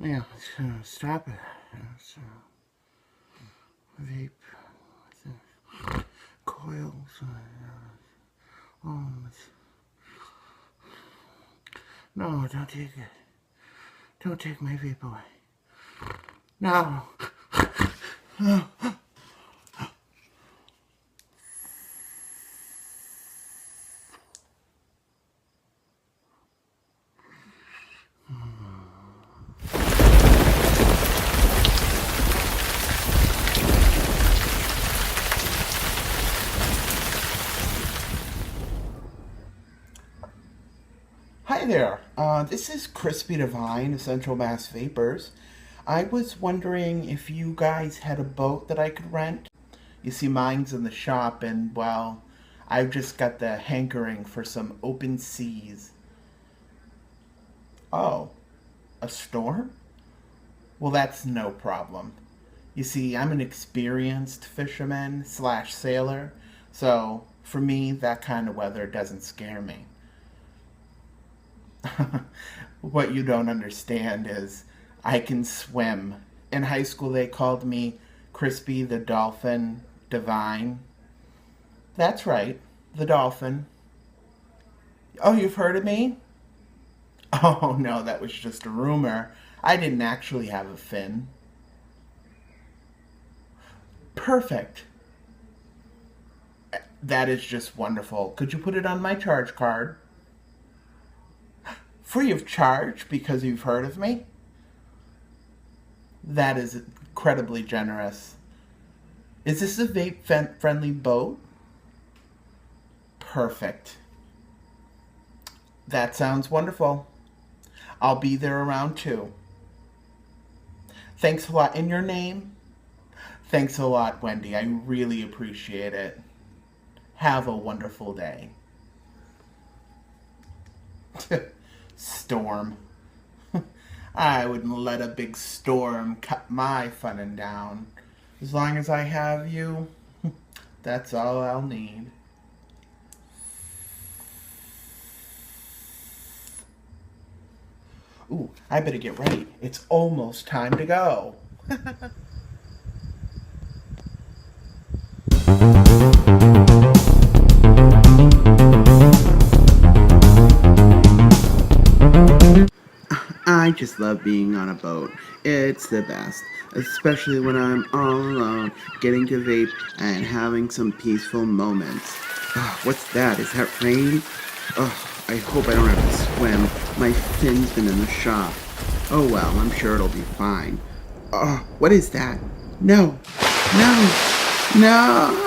Yeah, stop it. It's, vape coils. Oh, no, don't take it. Don't take my vape away. No. Hi there. This is Crispy Divine of Central Mass Vapors. I was wondering if you guys had a boat that I could rent. You see, mine's in the shop, and well, I've just got the hankering for some open seas. Oh, a storm? Well, that's no problem. You see, I'm an experienced fisherman slash sailor, so for me, that kind of weather doesn't scare me. What you don't understand is I can swim. In high school, they called me Crispy the Dolphin Divine. That's right, the dolphin. Oh, you've heard of me? Oh, no, that was just a rumor. I didn't actually have a fin. Perfect. That is just wonderful. Could you put it on my charge card? Free of charge because you've heard of me? That is incredibly generous. Is this a vape-friendly boat? Perfect. That sounds wonderful. I'll be there around 2. Thanks a lot. In your name? Thanks a lot, Wendy. I really appreciate it. Have a wonderful day. Storm. I wouldn't let a big storm cut my funnin' down. As long as I have you, that's all I'll need. Ooh, I better get ready. It's almost time to go. I just love being on a boat. It's the best, especially when I'm all alone, getting to vape and having some peaceful moments. What's that? Is that rain? I hope I don't have to swim. My fin's been in the shop. Oh well, I'm sure it'll be fine. What is that? No! No! No!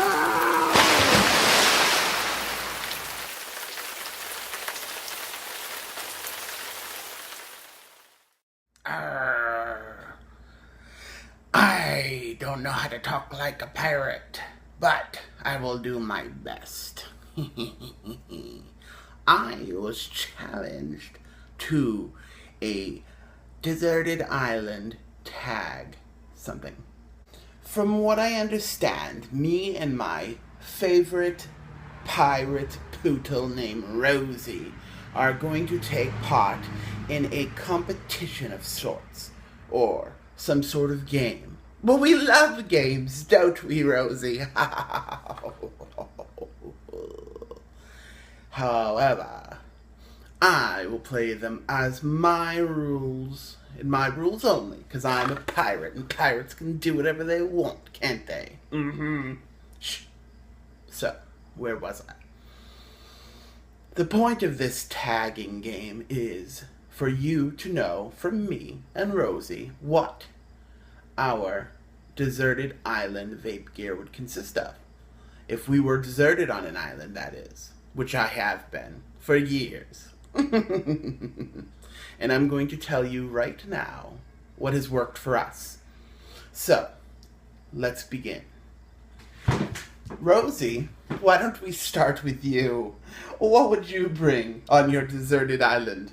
I don't know how to talk like a pirate, but I will do my best. I was challenged to a deserted island tag something. From what I understand, me and my favorite pirate poodle named Rosie are going to take part in a competition of sorts, or some sort of game. Well, we love games, don't we, Rosie? However, I will play them as my rules, and my rules only, because I'm a pirate, and pirates can do whatever they want, can't they? Shh. So, where was I? The point of this tagging game is for you to know from me and Rosie what our deserted island vape gear would consist of. If we were deserted on an island, that is, which I have been for years. And I'm going to tell you right now what has worked for us. So, let's begin. Rosie, why don't we start with you? What would you bring on your deserted island?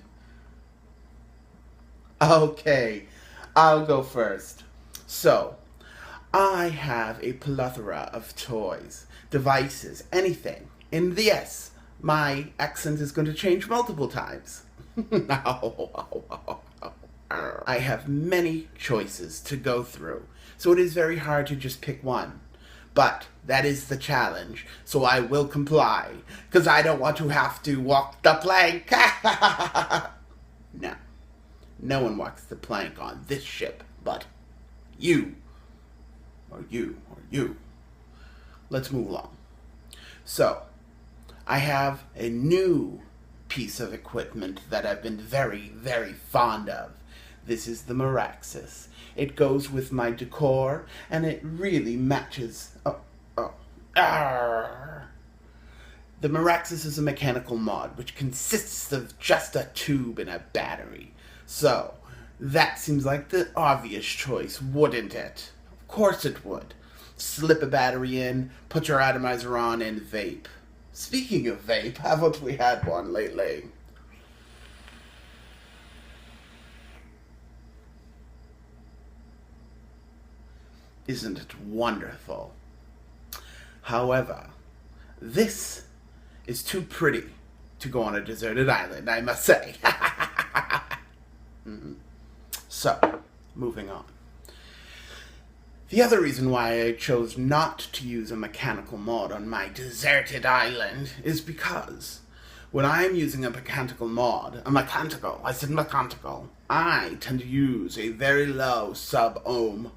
Okay, I'll go first. So, I have a plethora of toys, devices, anything. And yes, my accent is going to change multiple times. I have many choices to go through, so it is very hard to just pick one. But that is the challenge, so I will comply, because I don't want to have to walk the plank. No. No one walks the plank on this ship, but you. Or you, or you. Let's move along. So, I have a new piece of equipment that I've been very, very fond of. This is the Maraxis. It goes with my decor, and it really matches. The Maraxis is a mechanical mod, which consists of just a tube and a battery. So, that seems like the obvious choice, wouldn't it? Of course it would. Slip a battery in, put your atomizer on, and vape. Speaking of vape, haven't we had one lately? Isn't it wonderful? However, this is too pretty to go on a deserted island, I must say. So, moving on. The other reason why I chose not to use a mechanical mod on my deserted island is because when I'm using a mechanical mod, I tend to use a very low sub-ohm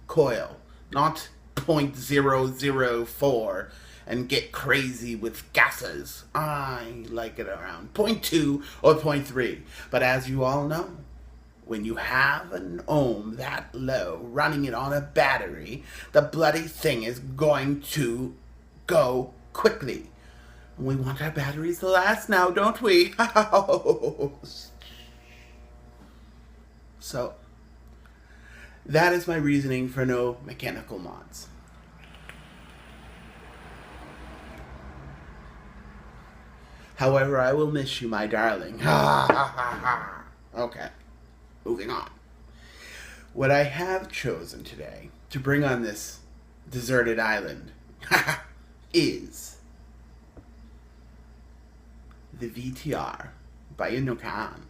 coil, not 0.004 and get crazy with gases. I like it around 0.2 or 0.3. But as you all know, when you have an ohm that low running it on a battery, the bloody thing is going to go quickly. We want our batteries to last now, don't we? So, that is my reasoning for no mechanical mods. However, I will miss you, my darling. Okay, moving on. What I have chosen today to bring on this deserted island is the VTR by Inukan.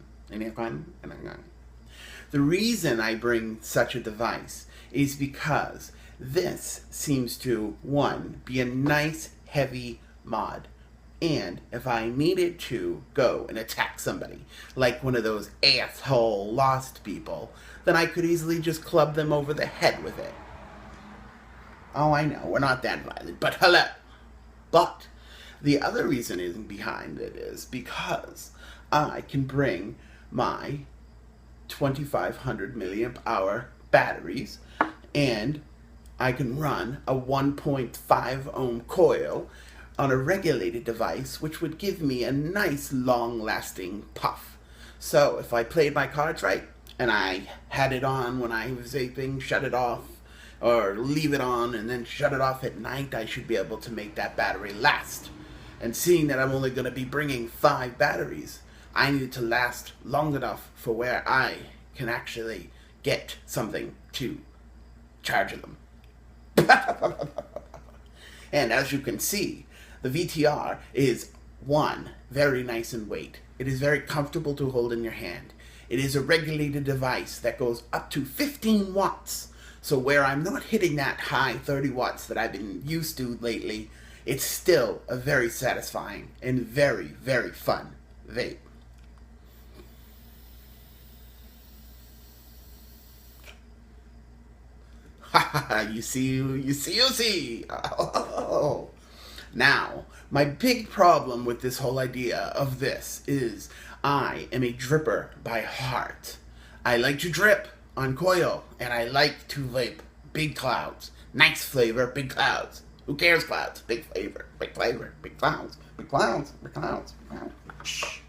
The reason I bring such a device is because this seems to, one, be a nice heavy mod. And if I needed to go and attack somebody, like one of those asshole lost people, then I could easily just club them over the head with it. Oh, I know, we're not that violent, but hello. But the other reason behind it is because I can bring my 2500 milliamp hour batteries, and I can run a 1.5 ohm coil on a regulated device, which would give me a nice long-lasting puff. So if I played my cards right, and I had it on when I was vaping, shut it off, or leave it on and then shut it off at night, I should be able to make that battery last. And seeing that I'm only going to be bringing 5 batteries, I need it to last long enough for where I can actually get something to charge them. And as you can see, the VTR is, one, very nice in weight. It is very comfortable to hold in your hand. It is a regulated device that goes up to 15 watts. So where I'm not hitting that high 30 watts that I've been used to lately, it's still a very satisfying and very, very fun vape. You see. Oh. Now, my big problem with this whole idea of this is I am a dripper by heart. I like to drip on coil, and I like to vape big clouds. Nice flavor, big clouds. Who cares clouds? Big flavor, big flavor, big clouds, big clouds, big clouds, big clouds. Shh.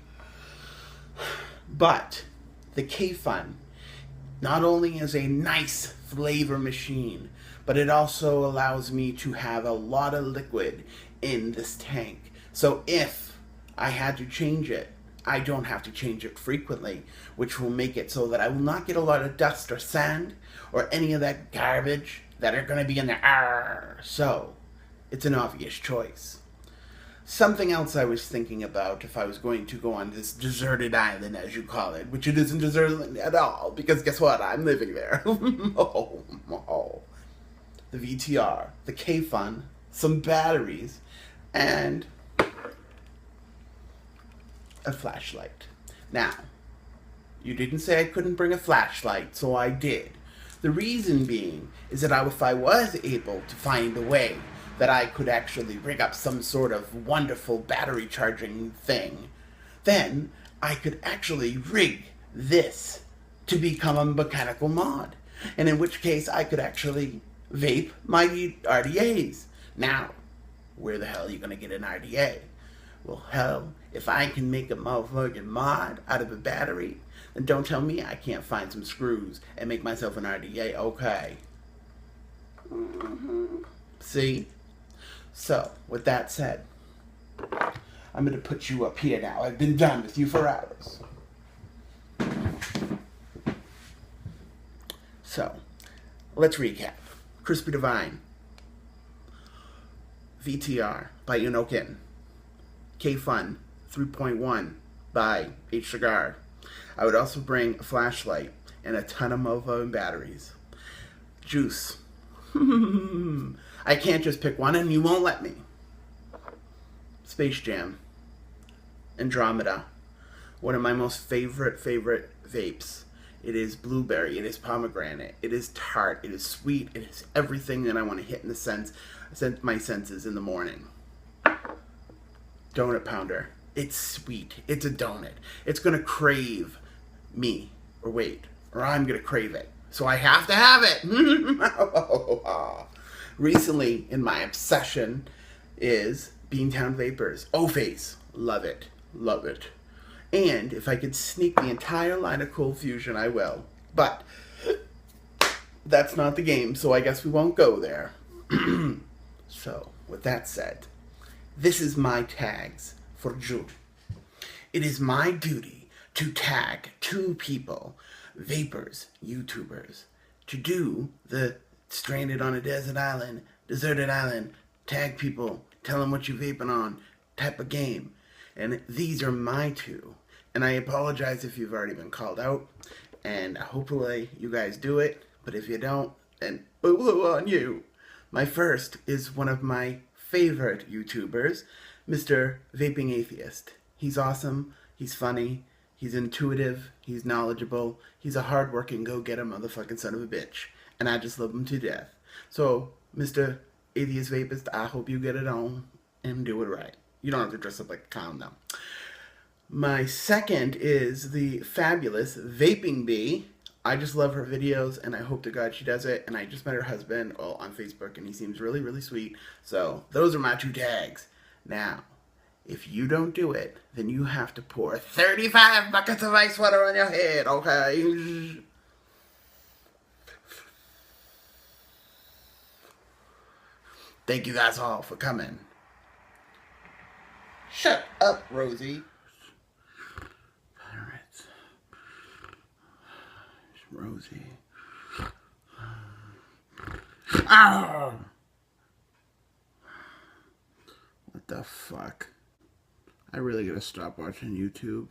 But the K-Fun not only is a nice flavor machine, but it also allows me to have a lot of liquid in this tank. So if I had to change it, I don't have to change it frequently, which will make it so that I will not get a lot of dust or sand or any of that garbage that are going to be in there. So it's an obvious choice. Something else I was thinking about if I was going to go on this deserted island, as you call it, which it isn't deserted at all, because guess what? I'm living there. Oh. The VTR, the K-Fun, some batteries, and a flashlight. Now, you didn't say I couldn't bring a flashlight, so I did. The reason being is that if I was able to find a way that I could actually rig up some sort of wonderful battery charging thing, then I could actually rig this to become a mechanical mod. And in which case I could actually vape my RDAs. Now, where the hell are you going to get an RDA? Well, hell, if I can make a motherfucking mod out of a battery, then don't tell me I can't find some screws and make myself an RDA, okay? See? So, with that said, I'm going to put you up here now. I've been done with you for hours. So, let's recap. Crispy Divine, VTR by Unokin, K-Fun 3.1 by H Cigar. I would also bring a flashlight and a ton of mofo and batteries. Juice. I can't just pick one and you won't let me. Space Jam. Andromeda. One of my most favorite vapes. It is blueberry, it is pomegranate, it is tart, it is sweet, it is everything that I want to hit in my senses in the morning. Donut Pounder. It's sweet. It's a donut. It's going to crave me. Or I'm going to crave it. So I have to have it. Recently, in my obsession, is Beantown Vapors. O-Face. Love it. Love it. And if I could sneak the entire line of Cold Fusion, I will. But that's not the game, so I guess we won't go there. So, with that said, this is my tags for June. It is my duty to tag 2 people, vapors, YouTubers, to do the stranded on a deserted island, tag people, tell them what you vaping on type of game. And these are my 2. And I apologize if you've already been called out. And hopefully you guys do it. But if you don't, then boo-hoo on you. My first is one of my favorite YouTubers, Mr. Vaping Atheist. He's awesome. He's funny. He's intuitive. He's knowledgeable. He's a hard-working, go-getter motherfucking son of a bitch. And I just love him to death. So, Mr. Atheist Vapist, I hope you get it on and do it right. You don't have to dress up like a clown, though. My second is the fabulous Vaping Bee. I just love her videos, and I hope to God she does it. And I just met her husband on Facebook, and he seems really, really sweet. So, those are my 2 tags. Now, if you don't do it, then you have to pour 35 buckets of ice water on your head, okay? Thank you guys all for coming. Shut up, Rosie. Pirates. Rosie. Ah! What the fuck? I really gotta stop watching YouTube.